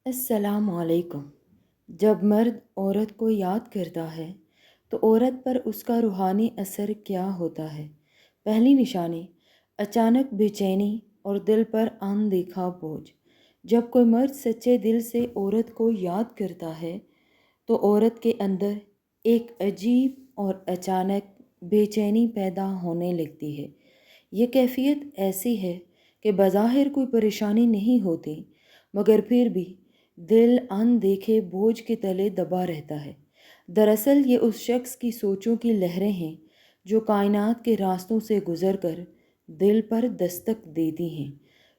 السلام علیکم۔ جب مرد عورت کو یاد کرتا ہے تو عورت پر اس کا روحانی اثر کیا ہوتا ہے؟ پہلی نشانی، اچانک بے چینی اور دل پر اندیکھا بوجھ۔ جب کوئی مرد سچے دل سے عورت کو یاد کرتا ہے تو عورت کے اندر ایک عجیب اور اچانک بے چینی پیدا ہونے لگتی ہے۔ یہ کیفیت ایسی ہے کہ بظاہر کوئی پریشانی نہیں ہوتی، مگر پھر بھی دل اندیکھے بوجھ کے تلے دبا رہتا ہے۔ دراصل یہ اس شخص کی سوچوں کی لہریں ہیں جو کائنات کے راستوں سے گزر کر دل پر دستک دیتی ہیں۔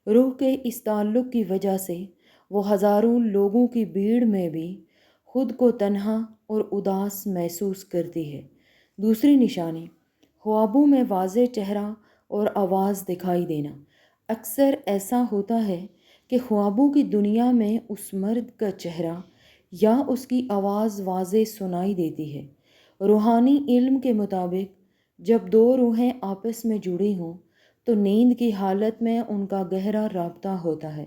روح کے اس تعلق کی وجہ سے وہ ہزاروں لوگوں کی بھیڑ میں بھی خود کو تنہا اور اداس محسوس کرتی ہے۔ دوسری نشانی، خوابوں میں واضح چہرہ اور آواز دکھائی دینا۔ اکثر ایسا ہوتا ہے کہ خوابوں کی دنیا میں اس مرد کا چہرہ یا اس کی آواز واضح سنائی دیتی ہے۔ روحانی علم کے مطابق جب دو روحیں آپس میں جڑی ہوں تو نیند کی حالت میں ان کا گہرا رابطہ ہوتا ہے۔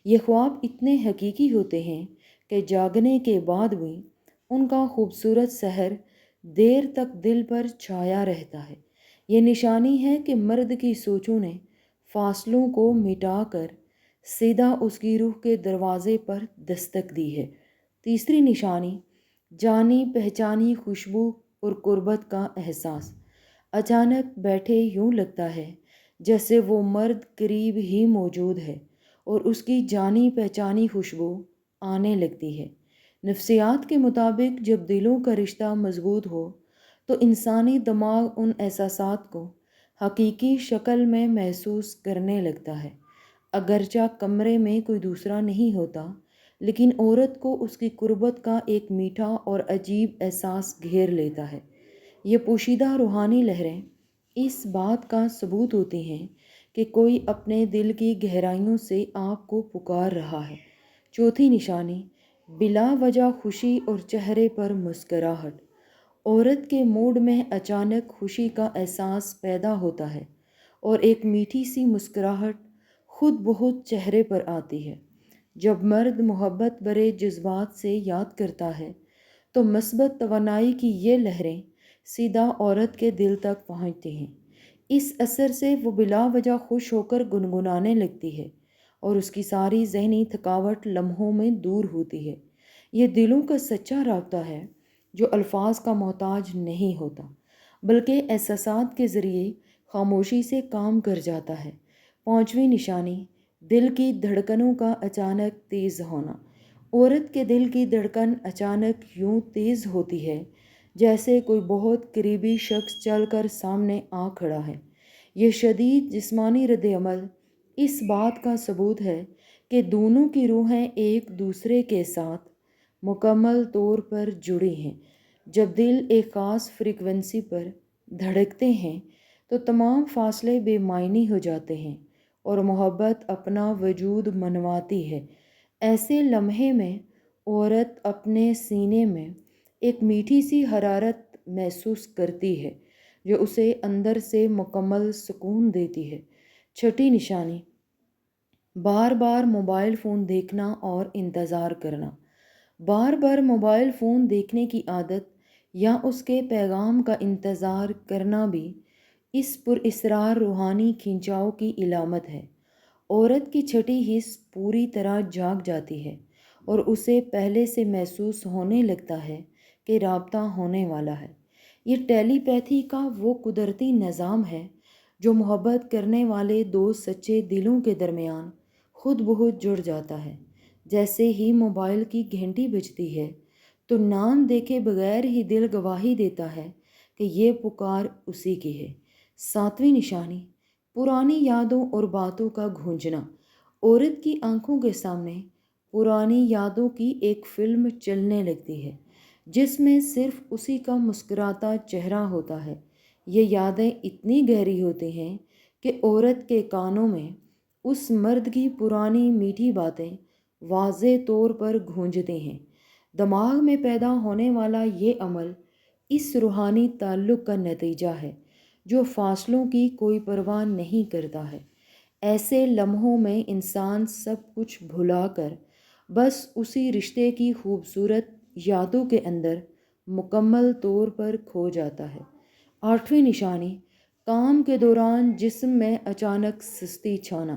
یہ خواب اتنے حقیقی ہوتے ہیں کہ جاگنے کے بعد بھی ان کا خوبصورت سحر دیر تک دل پر چھایا رہتا ہے۔ یہ نشانی ہے کہ مرد کی سوچوں نے فاصلوں کو مٹا کر سیدھا اس کی روح کے دروازے پر دستک دی ہے۔ تیسری نشانی، جانی پہچانی خوشبو اور قربت کا احساس۔ اچانک بیٹھے یوں لگتا ہے جیسے وہ مرد قریب ہی موجود ہے اور اس کی جانی پہچانی خوشبو آنے لگتی ہے۔ نفسیات کے مطابق جب دلوں کا رشتہ مضبوط ہو تو انسانی دماغ ان احساسات کو حقیقی شکل میں محسوس کرنے لگتا ہے۔ اگرچہ کمرے میں کوئی دوسرا نہیں ہوتا، لیکن عورت کو اس کی قربت کا ایک میٹھا اور عجیب احساس گھیر لیتا ہے۔ یہ پوشیدہ روحانی لہریں اس بات کا ثبوت ہوتی ہیں کہ کوئی اپنے دل کی گہرائیوں سے آپ کو پکار رہا ہے۔ چوتھی نشانی، بلا وجہ خوشی اور چہرے پر مسکراہٹ۔ عورت کے موڈ میں اچانک خوشی کا احساس پیدا ہوتا ہے اور ایک میٹھی سی مسکراہٹ خود بخود چہرے پر آتی ہے۔ جب مرد محبت بھرے جذبات سے یاد کرتا ہے تو مثبت توانائی کی یہ لہریں سیدھا عورت کے دل تک پہنچتی ہیں۔ اس اثر سے وہ بلا وجہ خوش ہو کر گنگنانے لگتی ہے اور اس کی ساری ذہنی تھکاوٹ لمحوں میں دور ہوتی ہے۔ یہ دلوں کا سچا رابطہ ہے جو الفاظ کا محتاج نہیں ہوتا، بلکہ احساسات کے ذریعے خاموشی سے کام کر جاتا ہے۔ پانچویں نشانی، دل کی دھڑکنوں کا اچانک تیز ہونا۔ عورت کے دل کی دھڑکن اچانک یوں تیز ہوتی ہے جیسے کوئی بہت قریبی شخص چل کر سامنے آ کھڑا ہے۔ یہ شدید جسمانی رد عمل اس بات کا ثبوت ہے کہ دونوں کی روحیں ایک دوسرے کے ساتھ مکمل طور پر جڑی ہیں۔ جب دل ایک خاص فریکوینسی پر دھڑکتے ہیں تو تمام فاصلے بے معنی ہو جاتے ہیں اور محبت اپنا وجود منواتی ہے۔ ایسے لمحے میں عورت اپنے سینے میں ایک میٹھی سی حرارت محسوس کرتی ہے جو اسے اندر سے مکمل سکون دیتی ہے۔ چھٹی نشانی، بار بار موبائل فون دیکھنا اور انتظار کرنا۔ بار بار موبائل فون دیکھنے کی عادت یا اس کے پیغام کا انتظار کرنا بھی اس پراسرار روحانی کھنچاؤ کی علامت ہے۔ عورت کی چھٹی حس پوری طرح جاگ جاتی ہے اور اسے پہلے سے محسوس ہونے لگتا ہے کہ رابطہ ہونے والا ہے۔ یہ ٹیلی پیتھی کا وہ قدرتی نظام ہے جو محبت کرنے والے دو سچے دلوں کے درمیان خود بخود جڑ جاتا ہے۔ جیسے ہی موبائل کی گھنٹی بجتی ہے تو نام دیکھے بغیر ہی دل گواہی دیتا ہے کہ یہ پکار اسی کی ہے۔ ساتویں نشانی، پرانی یادوں اور باتوں کا گونجنا۔ عورت کی آنکھوں کے سامنے پرانی یادوں کی ایک فلم چلنے لگتی ہے جس میں صرف اسی کا مسکراتا چہرہ ہوتا ہے۔ یہ یادیں اتنی گہری ہوتی ہیں کہ عورت کے کانوں میں اس مرد کی پرانی میٹھی باتیں واضح طور پر گونجتی ہیں۔ دماغ میں پیدا ہونے والا یہ عمل اس روحانی تعلق کا نتیجہ ہے جو فاصلوں کی کوئی پرواہ نہیں کرتا ہے۔ ایسے لمحوں میں انسان سب کچھ بھلا کر بس اسی رشتے کی خوبصورت یادوں کے اندر مکمل طور پر کھو جاتا ہے۔ آٹھویں نشانی، کام کے دوران جسم میں اچانک سستی چھانا۔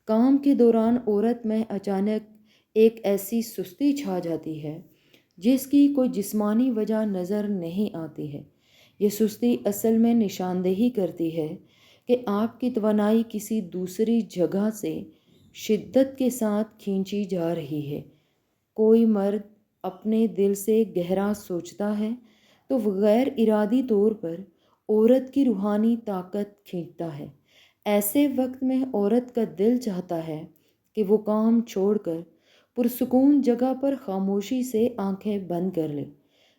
کام کے دوران عورت میں اچانک ایک ایسی سستی چھا جاتی ہے جس کی کوئی جسمانی وجہ نظر نہیں آتی ہے۔ یہ سستی اصل میں نشاندہی کرتی ہے کہ آپ کی توانائی کسی دوسری جگہ سے شدت کے ساتھ کھینچی جا رہی ہے۔ کوئی مرد اپنے دل سے گہرا سوچتا ہے تو وہ غیر ارادی طور پر عورت کی روحانی طاقت کھینچتا ہے۔ ایسے وقت میں عورت کا دل چاہتا ہے کہ وہ کام چھوڑ کر پرسکون جگہ پر خاموشی سے آنکھیں بند کر لے۔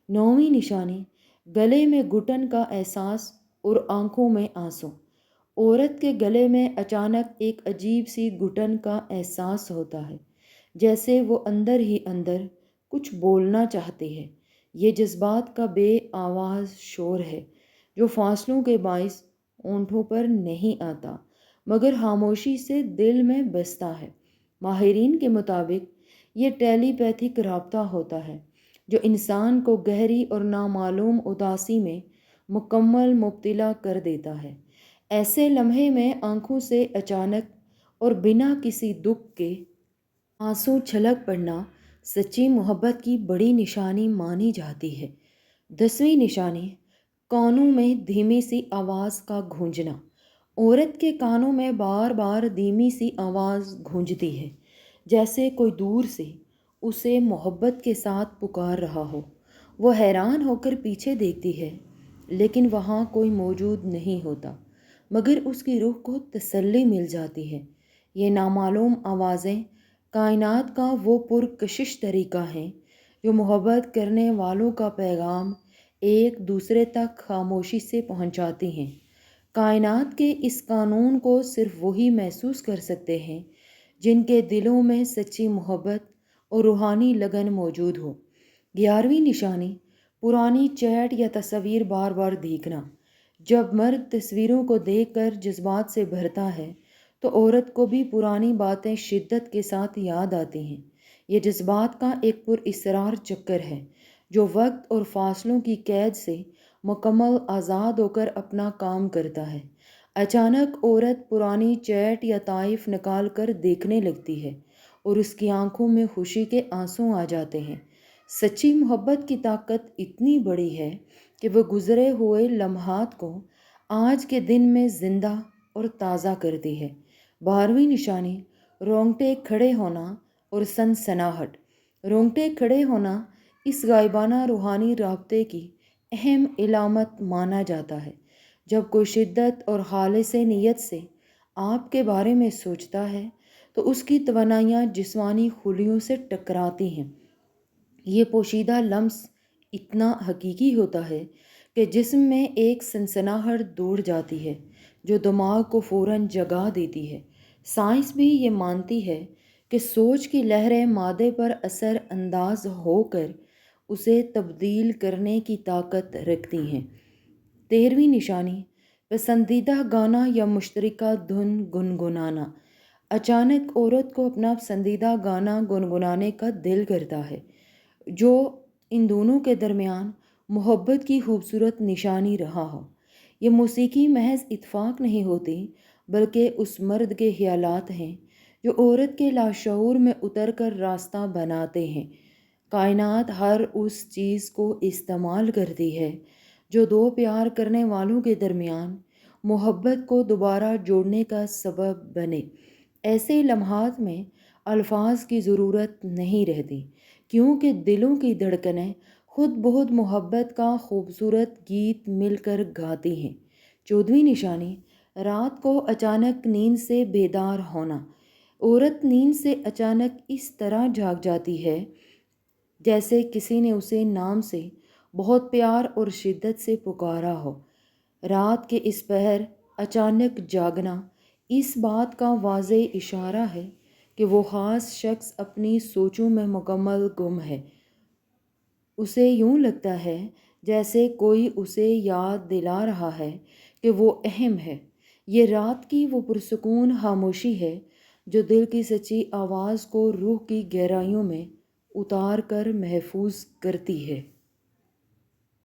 نویں نشانی، گلے میں گھٹن کا احساس اور آنکھوں میں آنسو۔ عورت کے گلے میں اچانک ایک عجیب سی گھٹن کا احساس ہوتا ہے، جیسے وہ اندر ہی اندر کچھ بولنا چاہتی ہے۔ یہ جذبات کا بے آواز شور ہے جو فاصلوں کے باعث ہونٹوں پر نہیں آتا مگر خاموشی سے دل میں بستا ہے۔ ماہرین کے مطابق یہ ٹیلی پیتھک رابطہ ہوتا ہے جو انسان کو گہری اور نامعلوم اداسی میں مکمل مبتلا کر دیتا ہے۔ ایسے لمحے میں آنکھوں سے اچانک اور بنا کسی دکھ کے آنسو چھلک پڑنا سچی محبت کی بڑی نشانی مانی جاتی ہے۔ 10ویں نشانی، کانوں میں دھیمی سی آواز کا گونجنا۔ عورت کے کانوں میں بار بار دھیمی سی آواز گونجتی ہے، جیسے کوئی دور سے اسے محبت کے ساتھ پکار رہا ہو۔ وہ حیران ہو کر پیچھے دیکھتی ہے لیکن وہاں کوئی موجود نہیں ہوتا، مگر اس کی روح کو تسلی مل جاتی ہے۔ یہ نامعلوم آوازیں کائنات کا وہ پرکشش طریقہ ہیں جو محبت کرنے والوں کا پیغام ایک دوسرے تک خاموشی سے پہنچاتی ہیں۔ کائنات کے اس قانون کو صرف وہی محسوس کر سکتے ہیں جن کے دلوں میں سچی محبت اور روحانی لگن موجود ہو۔ 11ویں نشانی، پرانی چیٹ یا تصویر بار بار دیکھنا۔ جب مرد تصویروں کو دیکھ کر جذبات سے بھرتا ہے تو عورت کو بھی پرانی باتیں شدت کے ساتھ یاد آتی ہیں۔ یہ جذبات کا ایک پراسرار چکر ہے جو وقت اور فاصلوں کی قید سے مکمل آزاد ہو کر اپنا کام کرتا ہے۔ اچانک عورت پرانی چیٹ یا طائف نکال کر دیکھنے لگتی ہے اور اس کی آنکھوں میں خوشی کے آنسو آ جاتے ہیں۔ سچی محبت کی طاقت اتنی بڑی ہے کہ وہ گزرے ہوئے لمحات کو آج کے دن میں زندہ اور تازہ کرتی ہے۔ 12ویں نشانی، رونگٹے کھڑے ہونا اور سنسناہٹ۔ رونگٹے کھڑے ہونا اس غائبانہ روحانی رابطے کی اہم علامت مانا جاتا ہے۔ جب کوئی شدت اور خالص نیت سے آپ کے بارے میں سوچتا ہے تو اس کی توانائیاں جسمانی خلیوں سے ٹکراتی ہیں۔ یہ پوشیدہ لمس اتنا حقیقی ہوتا ہے کہ جسم میں ایک سنسناہٹ دوڑ جاتی ہے جو دماغ کو فوراً جگا دیتی ہے۔ سائنس بھی یہ مانتی ہے کہ سوچ کی لہریں مادے پر اثر انداز ہو کر اسے تبدیل کرنے کی طاقت رکھتی ہیں۔ 13ویں نشانی، پسندیدہ گانا یا مشترکہ دھن گنگنانا۔ اچانک عورت کو اپنا پسندیدہ گانا گنگنانے کا دل کرتا ہے جو ان دونوں کے درمیان محبت کی خوبصورت نشانی رہا ہو۔ یہ موسیقی محض اتفاق نہیں ہوتی بلکہ اس مرد کے خیالات ہیں جو عورت کے لاشعور میں اتر کر راستہ بناتے ہیں۔ کائنات ہر اس چیز کو استعمال کرتی ہے جو دو پیار کرنے والوں کے درمیان محبت کو دوبارہ جوڑنے کا سبب بنے۔ ایسے لمحات میں الفاظ کی ضرورت نہیں رہتی کیونکہ دلوں کی دھڑکنیں خود بخود محبت کا خوبصورت گیت مل کر گاتی ہیں۔ 14ویں نشانی، رات کو اچانک نیند سے بیدار ہونا۔ عورت نیند سے اچانک اس طرح جاگ جاتی ہے جیسے کسی نے اسے نام سے بہت پیار اور شدت سے پکارا ہو۔ رات کے اس پہر اچانک جاگنا اس بات کا واضح اشارہ ہے کہ وہ خاص شخص اپنی سوچوں میں مکمل گم ہے۔ اسے یوں لگتا ہے جیسے کوئی اسے یاد دلا رہا ہے کہ وہ اہم ہے۔ یہ رات کی وہ پرسکون خاموشی ہے جو دل کی سچی آواز کو روح کی گہرائیوں میں اتار کر محفوظ کرتی ہے۔